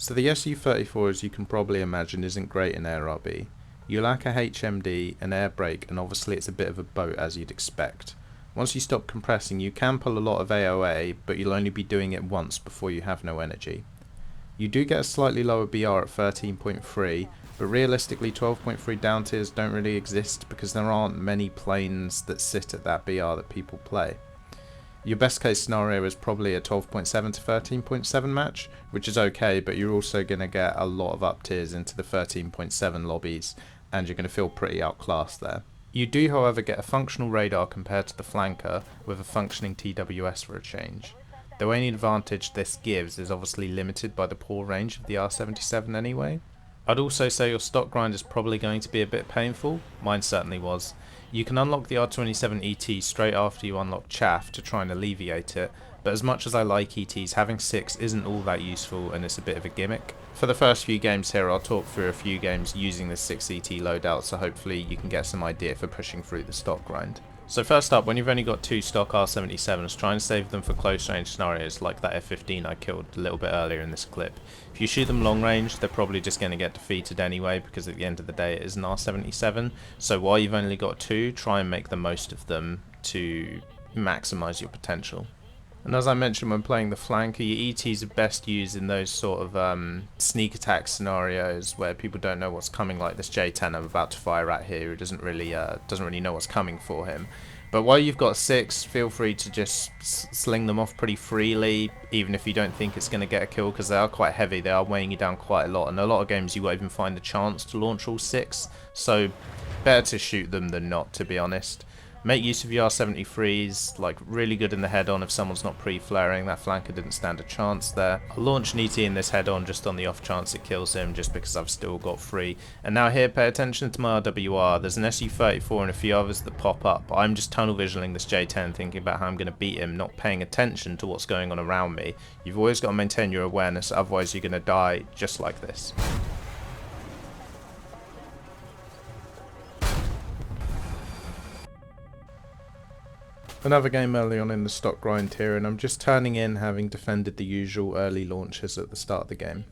So the SU-34, as you can probably imagine, isn't great in air RB. You lack a HMD, an air brake, and obviously it's a bit of a boat as you'd expect. Once you stop compressing, you can pull a lot of AOA, but you'll only be doing it once before you have no energy. You do get a slightly lower BR at 13.3, but realistically 12.3 down tiers don't really exist because there aren't many planes that sit at that BR that people play. Your best case scenario is probably a 12.7 to 13.7 match, which is okay, but you're also going to get a lot of up tiers into the 13.7 lobbies, and you're going to feel pretty outclassed there. You do, however, get a functional radar compared to the flanker, with a functioning TWS for a change. The only advantage this gives is obviously limited by the poor range of the R77 anyway. I'd also say your stock grind is probably going to be a bit painful, mine certainly was. You can unlock the R27 ET straight after you unlock Chaff to try and alleviate it, but as much as I like ETs, having 6 isn't all that useful and it's a bit of a gimmick. For the first few games here, I'll talk through a few games using the 6 ET loadout, so hopefully you can get some idea for pushing through the stock grind. So first up, when you've only got 2 stock R77s, try and save them for close range scenarios like that F-15 I killed a little bit earlier in this clip. If you shoot them long range, they're probably just going to get defeated anyway, because at the end of the day it is an R77, so while you've only got 2, try and make the most of them to maximise your potential. And as I mentioned when playing the flanker, your ETs are best used in those sort of sneak attack scenarios where people don't know what's coming, like this J10 I'm about to fire at here, who doesn't really know what's coming for him. But while you've got 6, feel free to just sling them off pretty freely, even if you don't think it's going to get a kill, because they are quite heavy, they are weighing you down quite a lot, and a lot of games you won't even find the chance to launch all 6, so better to shoot them than not, to be honest. Make use of your R73s, like really good in the head-on if someone's not pre-flaring. That flanker didn't stand a chance there. I'll launch an ET in this head-on just on the off chance it kills him, just because I've still got 3. And now here, pay attention to my RWR. There's an SU-34 and a few others that pop up. I'm just tunnel visioning this J10, thinking about how I'm going to beat him, not paying attention to what's going on around me. You've always got to maintain your awareness, otherwise you're going to die just like this. Another game early on in the stock grind here, and I'm just turning in having defended the usual early launches at the start of the game.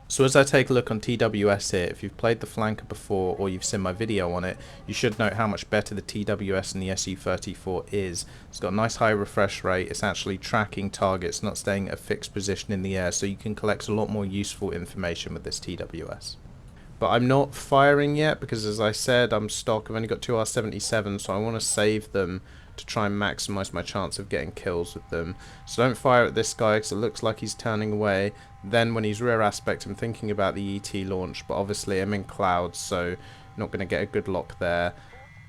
So as I take a look on TWS here, if you've played the flanker before or you've seen my video on it, you should note how much better the TWS and the SU-34 is. It's got a nice high refresh rate, it's actually tracking targets, not staying at a fixed position in the air, so you can collect a lot more useful information with this TWS. But I'm not firing yet because, as I said, I'm stock. I've only got 2 R77, so I want to save them to try and maximise my chance of getting kills with them. So don't fire at this guy because it looks like he's turning away. Then when he's rear aspect, I'm thinking about the ET launch, but obviously I'm in clouds, so not going to get a good lock there.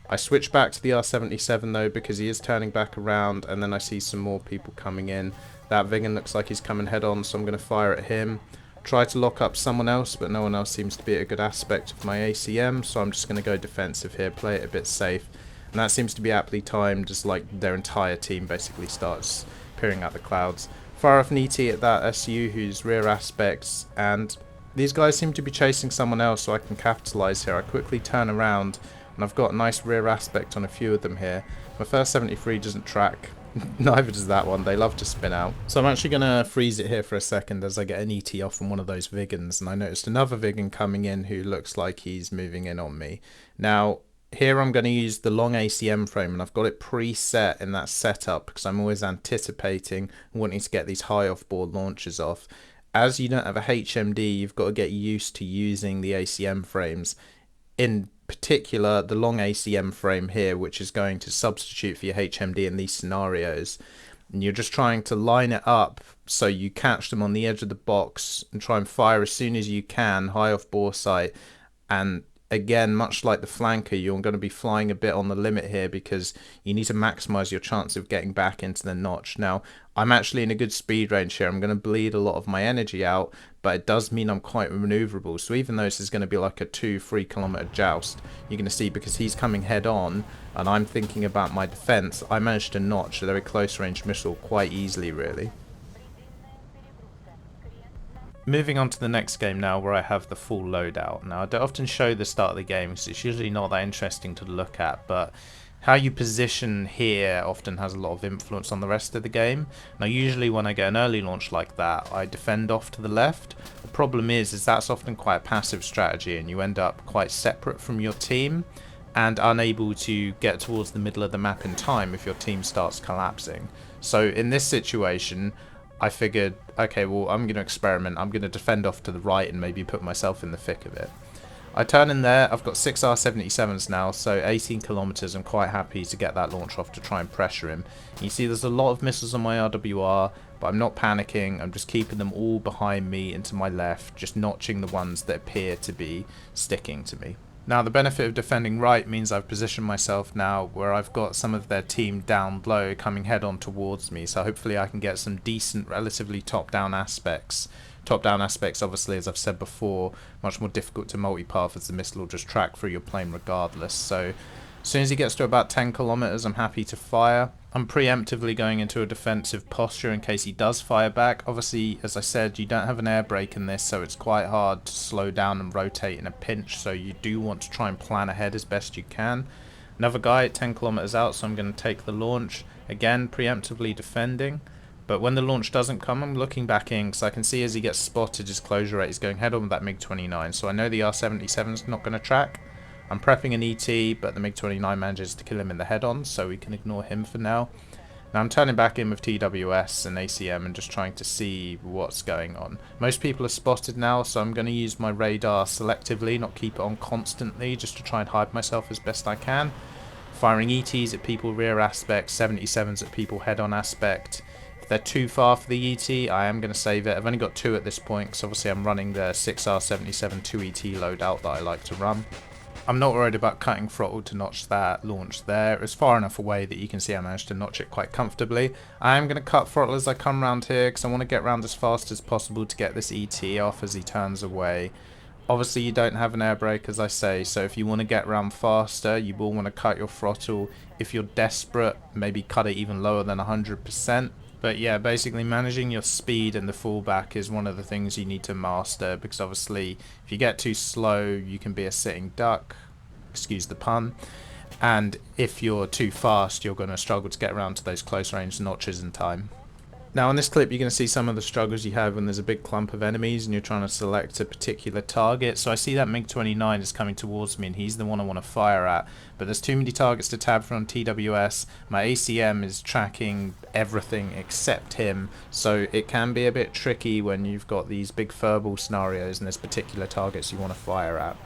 I switch back to the R77 though because he is turning back around, and then I see some more people coming in. That Vigan looks like he's coming head on, so I'm going to fire at him. Try to lock up someone else, but no one else seems to be at a good aspect of my ACM, so I'm just going to go defensive here, play it a bit safe. And that seems to be aptly timed, just like their entire team basically starts peering out the clouds. Fire off an ET at that SU who's rear aspects, and these guys seem to be chasing someone else, so I can capitalise here. I quickly turn around, and I've got a nice rear aspect on a few of them here. My first 73 doesn't track. Neither does that one. They love to spin out. So I'm actually going to freeze it here for a second as I get an ET off from one of those Vigans, and I noticed another Vigan coming in who looks like he's moving in on me. Now, here I'm going to use the long ACM frame, and I've got it preset in that setup because I'm always anticipating wanting to get these high off-board launches off. As you don't have a HMD, you've got to get used to using the ACM frames. In particular, the long ACM frame here, which is going to substitute for your HMD in these scenarios. And you're just trying to line it up so you catch them on the edge of the box and try and fire as soon as you can, high off bore sight. And again, much like the flanker, you're going to be flying a bit on the limit here because you need to maximize your chance of getting back into the notch. Now, I'm actually in a good speed range here. I'm going to bleed a lot of my energy out, but it does mean I'm quite maneuverable. So even though this is going to be like a 2-3 kilometer joust, you're going to see because he's coming head on and I'm thinking about my defense, I managed to notch a very close range missile quite easily, really. Moving on to the next game now, where I have the full loadout. Now, I don't often show the start of the game because it's usually not that interesting to look at, but How you position here often has a lot of influence on the rest of the game. Now usually when I get an early launch like that, I defend off to the left. The problem is that's often quite a passive strategy, and you end up quite separate from your team and unable to get towards the middle of the map in time if your team starts collapsing. So in this situation, I figured, okay, well, I'm going to experiment. I'm going to defend off to the right and maybe put myself in the thick of it. I turn in there. I've got 6 R-77s now, so 18 kilometers. I'm quite happy to get that launch off to try and pressure him. You see there's a lot of missiles on my RWR, but I'm not panicking. I'm just keeping them all behind me and to my left, just notching the ones that appear to be sticking to me. Now the benefit of defending right means I've positioned myself now where I've got some of their team down low coming head on towards me, so hopefully I can get some decent, relatively top-down aspects. Top-down aspects, obviously, as I've said before, much more difficult to multipath as the missile will just track through your plane regardless. So as soon as he gets to about 10 kilometers, I'm happy to fire. I'm preemptively going into a defensive posture in case he does fire back. Obviously, as I said, you don't have an air brake in this, so it's quite hard to slow down and rotate in a pinch, so you do want to try and plan ahead as best you can. Another guy at 10 kilometers out, so I'm going to take the launch. Again, preemptively defending. But when the launch doesn't come, I'm looking back in because I can see as he gets spotted, his closure rate is going head on with that MiG-29. So I know the R-77 is not going to track. I'm prepping an ET, but the MiG-29 manages to kill him in the head-on, so we can ignore him for now. Now I'm turning back in with TWS and ACM and just trying to see what's going on. Most people are spotted now, so I'm going to use my radar selectively, not keep it on constantly, just to try and hide myself as best I can. Firing ETs at people rear aspect, 77s at people head-on aspect. They're too far for the ET, I am going to save it. I've only got 2 at this point because obviously I'm running the 6R77 2ET loadout that I like to run. I'm not worried about cutting throttle to notch that launch there. It's far enough away that you can see I managed to notch it quite comfortably. I am going to cut throttle as I come around here because I want to get around as fast as possible to get this ET off as he turns away. Obviously you don't have an air brake as I say, so if you want to get around faster you will want to cut your throttle. If you're desperate, maybe cut it even lower than 100%. But yeah, basically managing your speed and the fullback is one of the things you need to master, because obviously if you get too slow you can be a sitting duck, excuse the pun, and if you're too fast you're going to struggle to get around to those close range notches in time. Now in this clip you're going to see some of the struggles you have when there's a big clump of enemies and you're trying to select a particular target. So I see that MiG-29 is coming towards me and he's the one I want to fire at, but there's too many targets to tab for on TWS. My ACM is tracking everything except him, so it can be a bit tricky when you've got these big furball scenarios and there's particular targets you want to fire at.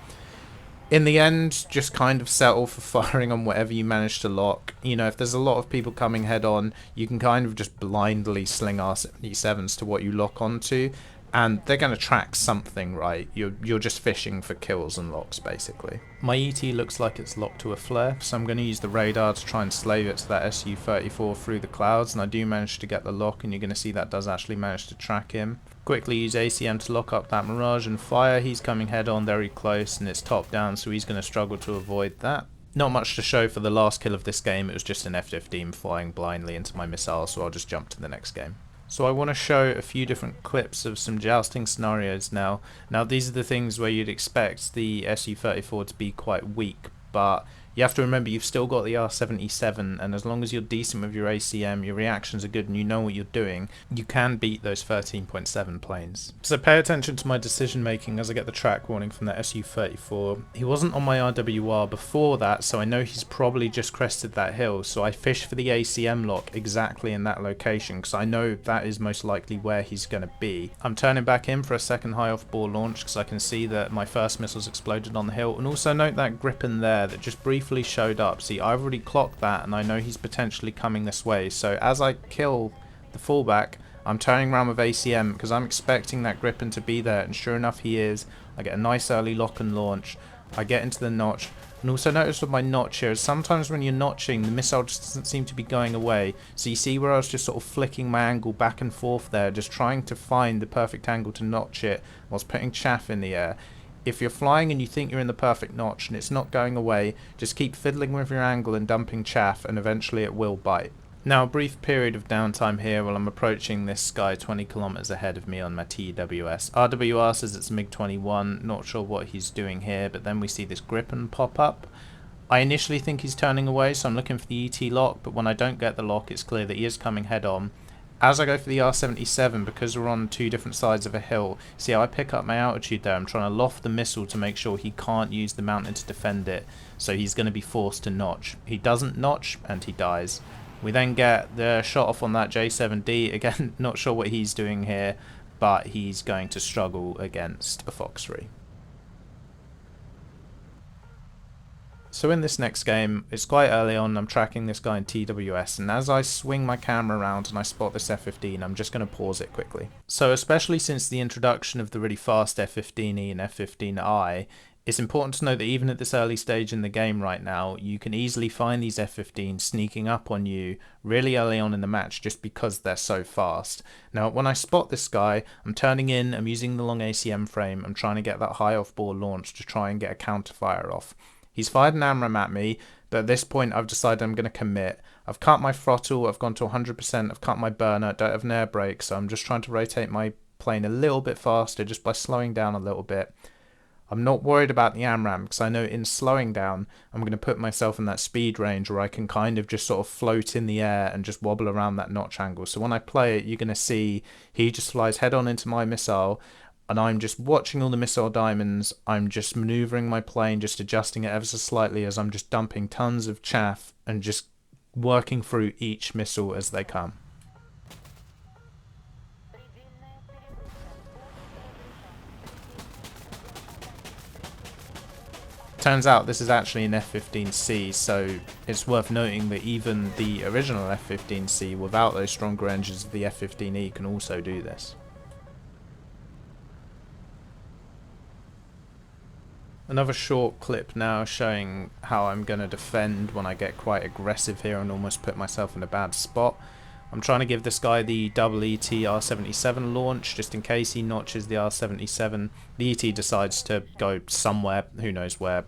In the end, just kind of settle for firing on whatever you manage to lock. You know, if there's a lot of people coming head on, you can kind of just blindly sling R-77s to what you lock onto, and they're going to track something, right? You're just fishing for kills and locks, basically. My ET looks like it's locked to a flare, so I'm going to use the radar to try and slave it to that SU-34 through the clouds, and I do manage to get the lock, and you're going to see that does actually manage to track him. Quickly use ACM to lock up that Mirage and fire. He's coming head on very close and it's top down, so he's going to struggle to avoid that. Not much to show for the last kill of this game, it was just an F-15 flying blindly into my missile, so I'll just jump to the next game. So I want to show a few different clips of some jousting scenarios now. Now these are the things where you'd expect the SU-34 to be quite weak, but you have to remember you've still got the R-77, and as long as you're decent with your ACM, your reactions are good and you know what you're doing, you can beat those 13.7 planes. So pay attention to my decision making as I get the track warning from the SU-34. He wasn't on my RWR before that, so I know he's probably just crested that hill, so I fish for the ACM lock exactly in that location because I know that is most likely where he's going to be. I'm turning back in for a second high off bore launch because I can see that my first missile's exploded on the hill, and also note that Gripen there that just briefly showed up. See, I've already clocked that and I know he's potentially coming this way, so as I kill the fullback I'm turning around with ACM because I'm expecting that Gripen to be there, and sure enough he is. I get a nice early lock and launch, I get into the notch, and also notice with my notch here is sometimes when you're notching the missile just doesn't seem to be going away, so you see where I was just sort of flicking my angle back and forth there, just trying to find the perfect angle to notch it whilst putting chaff in the air. If you're flying and you think you're in the perfect notch and it's not going away, just keep fiddling with your angle and dumping chaff and eventually it will bite. Now a brief period of downtime here while I'm approaching this guy 20 kilometers ahead of me on my TWS. RWR says it's MiG-21, not sure what he's doing here, but then we see this Gripen pop up. I initially think he's turning away, so I'm looking for the ET lock, but when I don't get the lock, it's clear that he is coming head on. As I go for the R-77, because we're on two different sides of a hill, see how I pick up my altitude there? I'm trying to loft the missile to make sure he can't use the mountain to defend it, so he's going to be forced to notch. He doesn't notch, and he dies. We then get the shot off on that J7D, again, not sure what he's doing here, but he's going to struggle against a Fox 3. So in this next game, it's quite early on, I'm tracking this guy in TWS, and as I swing my camera around and I spot this F-15, I'm just going to pause it quickly. So especially since the introduction of the really fast F-15E and F-15I, it's important to note that even at this early stage in the game right now, you can easily find these F-15s sneaking up on you really early on in the match just because they're so fast. Now when I spot this guy, I'm turning in, I'm using the long ACM frame, I'm trying to get that high off-board launch to try and get a counterfire off. He's fired an AMRAAM at me, but at this point I've decided I'm going to commit. I've cut my throttle, I've gone to 100%, I've cut my burner, don't have an air brake, so I'm just trying to rotate my plane a little bit faster just by slowing down a little bit. I'm not worried about the AMRAAM because I know in slowing down I'm going to put myself in that speed range where I can kind of just sort of float in the air and just wobble around that notch angle. So when I play it, you're going to see he just flies head on into my missile, and I'm just watching all the missile diamonds. I'm just maneuvering my plane, just adjusting it ever so slightly as I'm just dumping tons of chaff and just working through each missile as they come. Turns out this is actually an F-15C, so it's worth noting that even the original F-15C without those stronger engines of the F-15E can also do this. Another short clip now showing how I'm going to defend when I get quite aggressive here and almost put myself in a bad spot. I'm trying to give this guy the double ET R-77 launch just in case he notches the R-77. The ET decides to go somewhere, who knows where.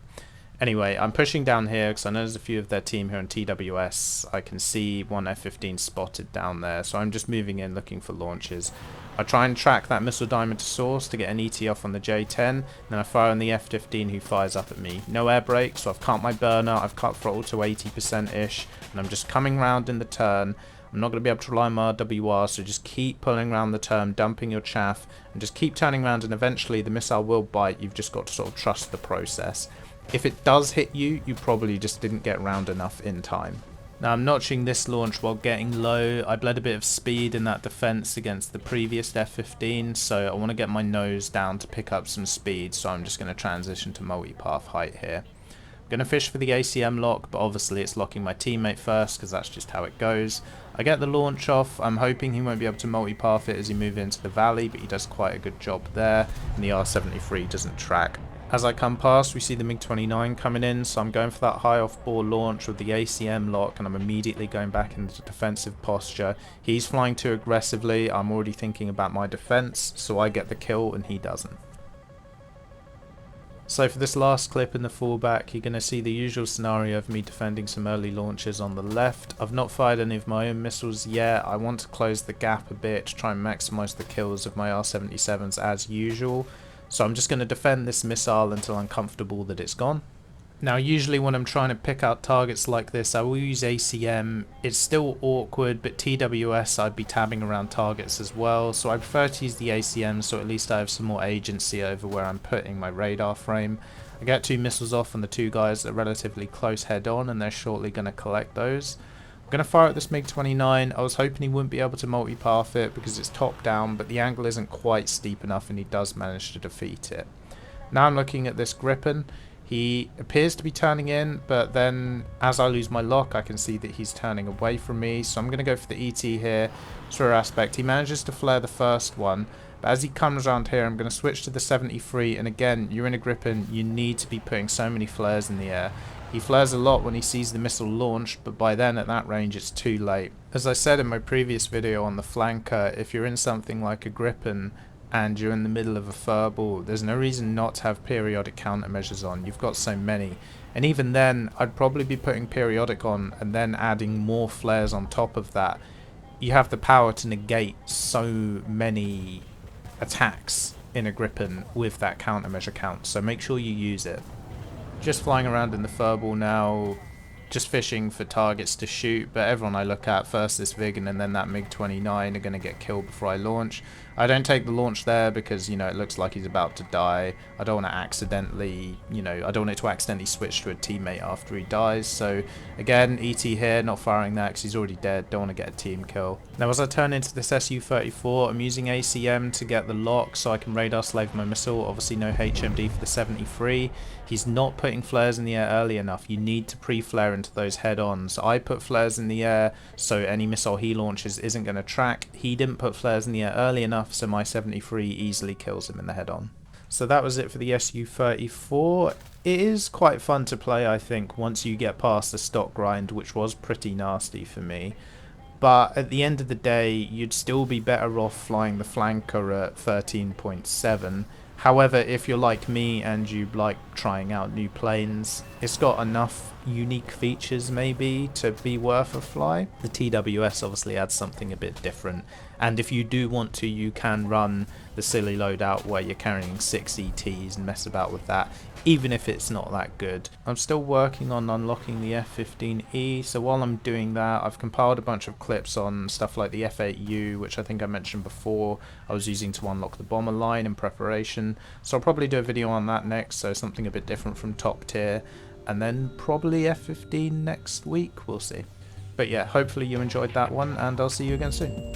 Anyway, I'm pushing down here because I know there's a few of their team here in TWS. I can see one F-15 spotted down there, so I'm just moving in looking for launches. I try and track that missile diamond to source to get an ET off on the J10, then I fire on the F-15 who fires up at me. No air brake, so I've cut my burner, I've cut throttle to 80%-ish, and I'm just coming round in the turn. I'm not going to be able to rely on my RWR, so just keep pulling around the turn, dumping your chaff, and just keep turning around, and eventually the missile will bite. You've just got to sort of trust the process. If it does hit you, you probably just didn't get round enough in time. Now I'm notching this launch while getting low. I bled a bit of speed in that defense against the previous F-15, so I want to get my nose down to pick up some speed, so I'm just going to transition to multipath height here. I'm going to fish for the ACM lock, but obviously it's locking my teammate first because that's just how it goes. I get the launch off. I'm hoping he won't be able to multipath it as he moves into the valley, but he does quite a good job there, and the R-73 doesn't track. As I come past, we see the MiG-29 coming in, so I'm going for that high off-board launch with the ACM lock, and I'm immediately going back into defensive posture. He's flying too aggressively. I'm already thinking about my defense, so I get the kill and he doesn't. So for this last clip in the fullback, you're going to see the usual scenario of me defending some early launches on the left. I've not fired any of my own missiles yet. I want to close the gap a bit to try and maximize the kills of my R-77s as usual. So I'm just going to defend this missile until I'm comfortable that it's gone. Now usually when I'm trying to pick out targets like this, I will use ACM. It's still awkward, but TWS I'd be tabbing around targets as well, so I prefer to use the ACM so at least I have some more agency over where I'm putting my radar frame. I get two missiles off on the two guys that are relatively close head on, and they're shortly going to collect those. I'm going to fire at this MiG-29. I was hoping he wouldn't be able to multipath it because it's top down, but the angle isn't quite steep enough and he does manage to defeat it. Now I'm looking at this Gripen. He appears to be turning in, but then as I lose my lock I can see that he's turning away from me, so I'm going to go for the ET here. Sphere aspect. He manages to flare the first one, but as he comes around here I'm going to switch to the 73, and again, you're in a Gripen, you need to be putting so many flares in the air. He flares a lot when he sees the missile launched, but by then at that range it's too late. As I said in my previous video on the flanker, if you're in something like a Gripen and you're in the middle of a furball, there's no reason not to have periodic countermeasures on. You've got so many. And even then, I'd probably be putting periodic on and then adding more flares on top of that. You have the power to negate so many attacks in a Gripen with that countermeasure count, so make sure you use it. Just flying around in the furball now, just fishing for targets to shoot, but everyone I look at, first this Vigan and then that MiG-29, are going to get killed before I launch. I don't take the launch there because, you know, it looks like he's about to die. I don't want to accidentally, you know, I don't want it to accidentally switch to a teammate after he dies. So again, ET here, not firing that because he's already dead. Don't want to get a team kill. Now as I turn into this SU-34, I'm using ACM to get the lock so I can radar slave my missile. Obviously no HMD for the 73. He's not putting flares in the air early enough. You need to pre-flare into those head-ons. I put flares in the air so any missile he launches isn't going to track. He didn't put flares in the air early enough, so my 73 easily kills him in the head-on. So that was it for the SU-34. It is quite fun to play, I think, once you get past the stock grind, which was pretty nasty for me. But at the end of the day, you'd still be better off flying the flanker at 13.7. However, if you're like me and you like trying out new planes, it's got enough unique features maybe to be worth a fly. The TWS obviously adds something a bit different, and if you do want to, you can run the silly loadout where you're carrying 6 ETs and mess about with that, even if it's not that good. I'm still working on unlocking the F-15E, so while I'm doing that, I've compiled a bunch of clips on stuff like the F-8U, which I think I mentioned before I was using to unlock the bomber line in preparation, so I'll probably do a video on that next, so something a bit different from top tier, and then probably F-15 next week, we'll see. But yeah, hopefully you enjoyed that one, and I'll see you again soon.